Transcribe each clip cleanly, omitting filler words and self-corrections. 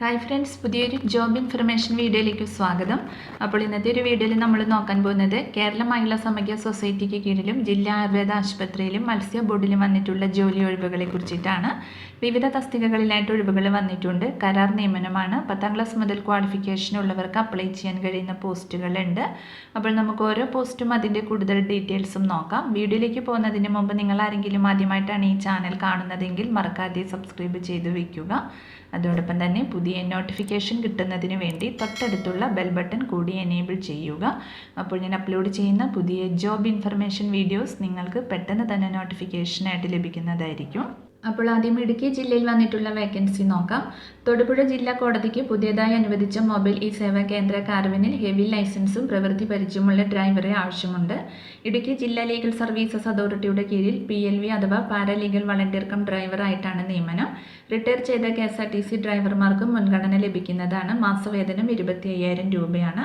Hi friends, പുതിയൊരു job information വീഡിയോയിലേക്ക് സ്വാഗതം. അപ്പോൾ ഇന്നത്തെ ഒരു വീഡിയോയിൽ നമ്മൾ നോക്കാൻ പോകുന്നത് കേരള മഹിളാ സമഗ്ര സൊസൈറ്റിക്ക് കീഴിലും ജില്ലാ ആയുർവേദ ആശുപത്രിയിലും മത്സ്യ ബോർഡിലും വന്നിട്ടുള്ള ജോലി ഒഴിവുകളെ കുറിച്ചിട്ടാണ്. വിവിധ തസ്തികകളിലായിട്ട് ഒഴിവുകൾ വന്നിട്ടുണ്ട്. കരാർ നിയമനമാണ്. 10ാം ക്ലാസ് മുതൽ ക്വാളിഫിക്കേഷൻ ഉള്ളവർക്ക് അപ്ലൈ ചെയ്യാൻ കഴിയുന്ന പോസ്റ്റുകളുണ്ട്. അപ്പോൾ നമുക്ക് ഓരോ പോസ്റ്റും അതിൻ്റെ കൂടുതൽ ഡീറ്റെയിൽസും നോക്കാം. വീഡിയോയിലേക്ക് പോകുന്നതിന് മുമ്പ് നിങ്ങൾ ആരെങ്കിലും ആദ്യമായിട്ടാണ് ഈ ചാനൽ കാണുന്നതെങ്കിൽ മറക്കാതെ സബ്സ്ക്രൈബ് ചെയ്ത് വയ്ക്കുക. അതോടൊപ്പം തന്നെ പുതിയ നോട്ടിഫിക്കേഷൻ കിട്ടുന്നതിന് വേണ്ടി തൊട്ടടുത്തുള്ള ബെൽ ബട്ടൺ കൂടി എനേബിൾ ചെയ്യുക. അപ്പോൾ ഞാൻ അപ്ലോഡ് ചെയ്യുന്ന പുതിയ ജോബ് ഇൻഫർമേഷൻ വീഡിയോസ് നിങ്ങൾക്ക് പെട്ടെന്ന് തന്നെ നോട്ടിഫിക്കേഷനായിട്ട് ലഭിക്കുന്നതായിരിക്കും. അപ്പോൾ ആദ്യം ഇടുക്കി ജില്ലയിൽ വന്നിട്ടുള്ള വേക്കൻസി നോക്കാം. തൊടുപുഴ ജില്ലാ കോടതിക്ക് പുതിയതായി അനുവദിച്ച മൊബൈൽ ഇ സേവാ കേന്ദ്ര കാർവിനിൽ ഹെവി ലൈസൻസും പ്രവൃത്തി പരിചയമുള്ള ഡ്രൈവറെ ആവശ്യമുണ്ട്. ഇടുക്കി ജില്ലാ ലീഗൽ സർവീസസ് അതോറിറ്റിയുടെ കീഴിൽ PLV അഥവാ പാരാലീഗൽ വളണ്ടിയർ കം ഡ്രൈവർ ആയിട്ടാണ് നിയമനം. റിട്ടയർ ചെയ്ത KSRTC ഡ്രൈവർമാർക്ക് മുൻഗണന ലഭിക്കുന്നതാണ്. മാസവേതനം 25,000 രൂപയാണ്.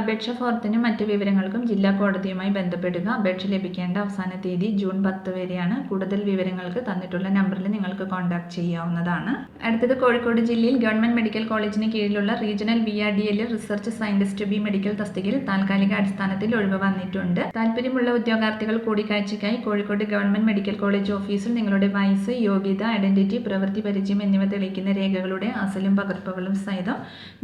അപേക്ഷ ഫോറത്തിനും മറ്റ് വിവരങ്ങൾക്കും ജില്ലാ കോടതിയുമായി ബന്ധപ്പെടുക. അപേക്ഷ ലഭിക്കേണ്ട അവസാന തീയതി ജൂൺ 10 വരെയാണ്. കൂടുതൽ വിവരങ്ങൾക്ക് തന്നിട്ടുള്ള നമ്പറിൽ നിങ്ങൾക്ക് കോൺടാക്ട് ചെയ്യാവുന്നതാണ്. അടുത്തത് കോഴിക്കോട് ജില്ലയിൽ ഗവൺമെന്റ് മെഡിക്കൽ കോളേജിന് കീഴിലുള്ള regional VRDL research scientist B medical തസ്തികയിൽ താൽക്കാലിക അടിസ്ഥാനത്തിൽ ഒഴിവ് വന്നിട്ടുണ്ട്. താല്പര്യമുള്ള ഉദ്യോഗാർത്ഥികൾ കൂടിക്കാഴ്ചയ്ക്കായി കോഴിക്കോട് ഗവൺമെന്റ് മെഡിക്കൽ കോളേജ് ഓഫീസിൽ നിങ്ങളുടെ വയസ്സ്, യോഗ്യത, ഐഡന്റിറ്റി, പ്രവൃത്തി പരിചയം എന്നിവ തെളിയിക്കുന്ന രേഖകളുടെ അസലും പകർപ്പുകളും സഹിതം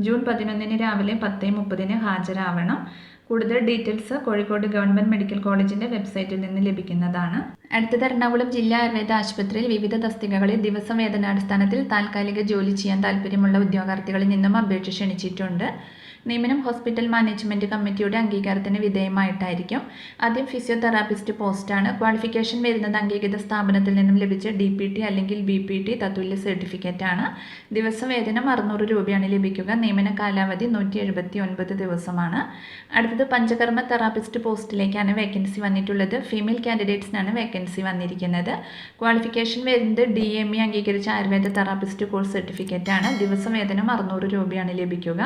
ജൂൺ 11 രാവിലെ 10:30 ഹാജരാവണം. കൂടുതൽ ഡീറ്റെയിൽസ് കോഴിക്കോട് ഗവൺമെന്റ് മെഡിക്കൽ കോളേജിന്റെ വെബ്സൈറ്റിൽ നിന്ന് ലഭിക്കുന്നതാണ്. അടുത്തത് എറണാകുളം ജില്ലാ ആയുർവേദ ആശുപത്രിയിൽ വിവിധ തസ്തികകളിൽ ദിവസം വേതനാടിസ്ഥാനത്തിൽ താൽക്കാലിക ജോലി ചെയ്യാൻ താല്പര്യമുള്ള ഉദ്യോഗാർത്ഥികളിൽ നിന്നും അപേക്ഷ ക്ഷണിച്ചിട്ടുണ്ട്. നിയമനം ഹോസ്പിറ്റൽ മാനേജ്മെന്റ് കമ്മിറ്റിയുടെ അംഗീകാരത്തിന് വിധേയമായിട്ടായിരിക്കും. ആദ്യം ഫിസിയോതെറാപ്പിസ്റ്റ് പോസ്റ്റാണ്. ക്വാളിഫിക്കേഷൻ വരുന്നത് അംഗീകൃത സ്ഥാപനത്തിൽ നിന്നും ലഭിച്ച DPT അല്ലെങ്കിൽ BPT തത്തുല്യ സർട്ടിഫിക്കറ്റ് ആണ്. ദിവസവേതനം 600 രൂപയാണ് ലഭിക്കുക. നിയമന കാലാവധി 179 ദിവസമാണ്. അടുത്തത് പഞ്ചകർമ്മ തെറാപ്പിസ്റ്റ് പോസ്റ്റിലേക്കാണ് വേക്കൻസി വന്നിട്ടുള്ളത്. ഫീമെയിൽ കാൻഡിഡേറ്റ്സിനാണ് വേക്കൻസി വന്നിരിക്കുന്നത്. ക്വാളിഫിക്കേഷൻ വരുന്നത് DME അംഗീകരിച്ച ആയുർവേദ തെറാപ്പിസ്റ്റ് കോഴ്സ് സർട്ടിഫിക്കറ്റ് ആണ്. ദിവസവേതനം 600 രൂപയാണ് ലഭിക്കുക.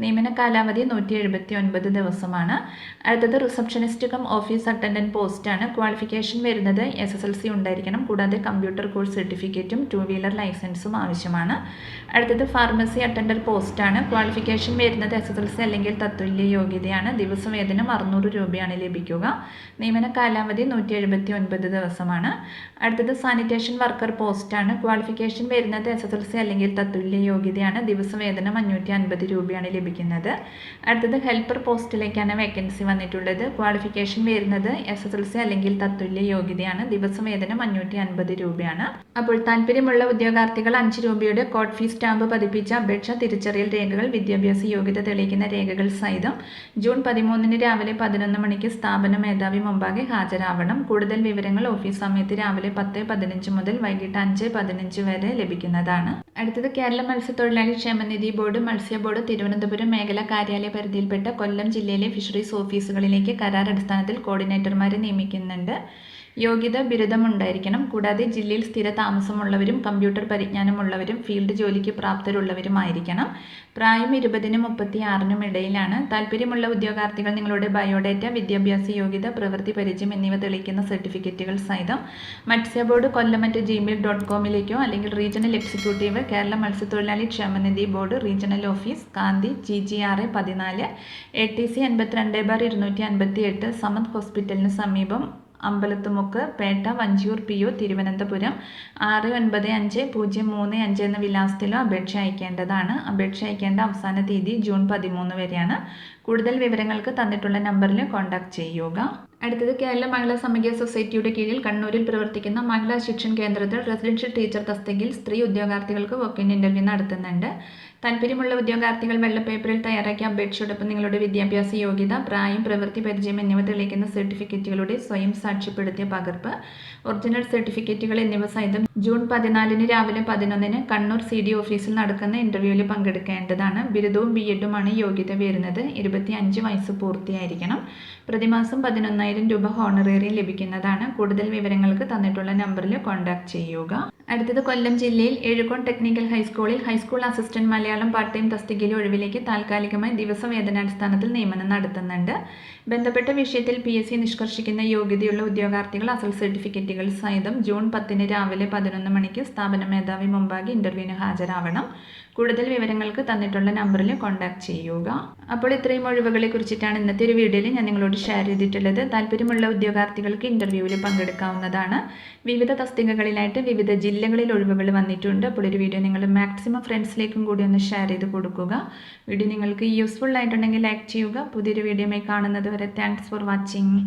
നിയമന കാലാവധി 179 ദിവസമാണ്. അടുത്തത് റിസപ്ഷനിസ്റ്റ് കം ഓഫീസ് അറ്റൻഡന്റ് പോസ്റ്റാണ്. ക്വാളിഫിക്കേഷൻ വരുന്നത് SSLC ഉണ്ടായിരിക്കണം. കൂടാതെ കമ്പ്യൂട്ടർ കോഴ്സ് സർട്ടിഫിക്കറ്റും 2 വീലർ ലൈസൻസും ആവശ്യമാണ്. അടുത്തത് ഫാർമസി അറ്റൻഡന്റ് പോസ്റ്റാണ്. ക്വാളിഫിക്കേഷൻ വരുന്നത് SSLC അല്ലെങ്കിൽ തത്തുല്യ യോഗ്യതയാണ്. ദിവസവേതനം 600 രൂപയാണ് ലഭിക്കുക. നിയമന കാലാവധി 179 ദിവസമാണ്. അടുത്തത് സാനിറ്റേഷൻ വർക്കർ പോസ്റ്റാണ്. ക്വാളിഫിക്കേഷൻ വരുന്നത് SSLC അല്ലെങ്കിൽ തത്തുല്യ യോഗ്യതയാണ്. ദിവസവേതനം 550 രൂപയാണ് ലഭിക്കുന്നത്. അടുത്തത് ഹെൽപ്പർ പോസ്റ്റിലേക്കാണ് വേക്കൻസി വന്നിട്ടുള്ളത്. ക്വാളിഫിക്കേഷൻ വരുന്നത് SSLC അല്ലെങ്കിൽ തത്തുല്യ യോഗ്യതയാണ്. ദിവസവേതനം 550 രൂപയാണ്. അപ്പോൾ താല്പര്യമുള്ള ഉദ്യോഗാർത്ഥികൾ 5 രൂപയുടെ കോഡ് ഫീസ് സ്റ്റാമ്പ് പതിപ്പിച്ച അപേക്ഷ, തിരിച്ചറിയൽ രേഖകൾ, വിദ്യാഭ്യാസ യോഗ്യത തെളിയിക്കുന്ന രേഖകൾ സഹിതം ജൂൺ 13 രാവിലെ 11 മണിക്ക് സ്ഥാപന മേധാവി മുമ്പാകെ ഹാജരാവണം. കൂടുതൽ വിവരങ്ങൾ ഓഫീസ് സമയത്ത് രാവിലെ 10:15 മുതൽ വൈകിട്ട് 5:15 വരെ ലഭിക്കുന്നതാണ്. അടുത്തത് കേരള മത്സ്യത്തൊഴിലാളി ക്ഷേമനിധി ബോർഡ്, മത്സ്യ ബോർഡ്, തിരുവനന്തപുരം മേഖലാ കാര്യാലയ പരിധിയിൽപ്പെട്ട കൊല്ലം ജില്ലയിലെ ഫിഷറീസ് ഓഫീസുകളിലേക്ക് കരാർ അടിസ്ഥാനത്തിൽ കോർഡിനേറ്റർമാരെ നിയമിക്കുന്നുണ്ട്. യോഗ്യത ബിരുദം ഉണ്ടായിരിക്കണം. കൂടാതെ ജില്ലയിൽ സ്ഥിര താമസമുള്ളവരും കമ്പ്യൂട്ടർ പരിജ്ഞാനമുള്ളവരും ഫീൽഡ് ജോലിക്ക് പ്രാപ്തരുള്ളവരുമായിരിക്കണം. പ്രായം 20-നും 36-നും ഇടയിലാണ്. താല്പര്യമുള്ള ഉദ്യോഗാർത്ഥികൾ നിങ്ങളുടെ ബയോഡേറ്റ, വിദ്യാഭ്യാസ യോഗ്യത, പ്രവൃത്തി പരിചയം എന്നിവ തെളിയിക്കുന്ന സർട്ടിഫിക്കറ്റുകൾ സഹിതം മത്സ്യ ബോർഡ് kollam@gmail.com അല്ലെങ്കിൽ റീജിയണൽ എക്സിക്യൂട്ടീവ്, കേരള മത്സ്യത്തൊഴിലാളി ക്ഷേമനിധി ബോർഡ്, റീജിയണൽ ഓഫീസ്, കാന്തി, GGRA 14, ATC 82/258, സമത് ഹോസ്പിറ്റലിന് സമീപം, അമ്പലത്തുമുക്ക്, പേട്ട, വഞ്ചിയൂർ PO, തിരുവനന്തപുരം 695035 എന്ന വിലാസത്തിലോ അപേക്ഷ അയക്കേണ്ടതാണ്. അപേക്ഷ അയക്കേണ്ട അവസാന തീയതി ജൂൺ 13 വരെയാണ്. കൂടുതൽ വിവരങ്ങൾക്ക് തന്നിട്ടുള്ള നമ്പറിൽ കോൺടാക്ട് ചെയ്യുക. അടുത്തത് കേരള മഹിളാ സമഗ്ര സൊസൈറ്റിയുടെ കീഴിൽ കണ്ണൂരിൽ പ്രവർത്തിക്കുന്ന മഹിളാ ശിക്ഷൺ കേന്ദ്രത്തിൽ റെസിഡൻഷ്യൽ ടീച്ചർ തസ്തികയിൽ സ്ത്രീ ഉദ്യോഗാർത്ഥികൾക്ക് വോക്കിൻ ഇന്റർവ്യൂ നടത്തുന്നുണ്ട്. താല്പര്യമുള്ള ഉദ്യോഗാർത്ഥികൾ വെള്ള പേപ്പറിൽ തയ്യാറാക്കിയ അപേക്ഷയോടൊപ്പം നിങ്ങളുടെ വിദ്യാഭ്യാസ യോഗ്യത, പ്രായം, പ്രവൃത്തി പരിചയം എന്നിവ തെളിയിക്കുന്ന സർട്ടിഫിക്കറ്റുകളുടെ സ്വയം സാക്ഷ്യപ്പെടുത്തിയ പകർപ്പ്, ഒറിജിനൽ സർട്ടിഫിക്കറ്റുകൾ എന്നിവ സഹിതം ജൂൺ 14 രാവിലെ 11 കണ്ണൂർ CD ഓഫീസിൽ നടക്കുന്ന ഇന്റർവ്യൂവിൽ പങ്കെടുക്കേണ്ടതാണ്. ബിരുദവും B.Edുമാണ് യോഗ്യത വരുന്നത്. 25 വയസ്സ് പൂർത്തിയായിരിക്കണം. പ്രതിമാസം 11,000 രൂപ ഹോണറേറിയം ലഭിക്കുന്നതാണ്. കൂടുതൽ വിവരങ്ങൾക്ക് തന്നിട്ടുള്ള നമ്പറിൽ കോൺടാക്ട് ചെയ്യുക. അടുത്തത് കൊല്ലം ജില്ലയിൽ എഴുകോൺ ടെക്നിക്കൽ ഹൈസ്കൂളിൽ high school assistant Malayalam part time തസ്തികയിലെ ഒഴിവിലേക്ക് താൽക്കാലികമായി ദിവസവേതനാടിസ്ഥാനത്തിൽ നിയമനം നടത്തുന്നുണ്ട്. ബന്ധപ്പെട്ട വിഷയത്തിൽ PSC നിഷ്കർഷിക്കുന്ന യോഗ്യതയുള്ള ഉദ്യോഗാർത്ഥികൾ അസൽ സർട്ടിഫിക്കറ്റുകൾ സഹിതം ജൂൺ 10 രാവിലെ 11 മണിക്ക് സ്ഥാപന മേധാവി മുമ്പാകെ ഇന്റർവ്യൂവിന് ഹാജരാവണം. കൂടുതൽ വിവരങ്ങൾക്ക് തന്നിട്ടുള്ള നമ്പറിൽ കോൺടാക്ട് ചെയ്യുക. അപ്പോൾ ഇത്രയും ഒഴിവുകളെ കുറിച്ചിട്ടാണ് ഇന്നത്തെ ഒരു വീഡിയോയിൽ ഞാൻ നിങ്ങളോട് ഷെയർ ചെയ്തിട്ടുള്ളത്. താല്പര്യമുള്ള ഉദ്യോഗാർത്ഥികൾക്ക് ഇന്റർവ്യൂവിൽ പങ്കെടുക്കാവുന്നതാണ്. വിവിധ തസ്തികകളിലായിട്ട് വിവിധ ജില്ലകളിൽ ഒഴിവുകൾ വന്നിട്ടുണ്ട്. അപ്പോൾ ഒരു വീഡിയോ നിങ്ങൾ മാക്സിമം ഫ്രണ്ട്സിലേക്കും കൂടി ഒന്ന് ഷെയർ ചെയ്ത് കൊടുക്കുക. വീഡിയോ നിങ്ങൾക്ക് യൂസ്ഫുൾ ആയിട്ടുണ്ടെങ്കിൽ ലൈക്ക് ചെയ്യുക. പുതിയൊരു വീഡിയോയുമായി കാണുന്നത് വരെ താങ്ക്സ് ഫോർ വാച്ചിങ്.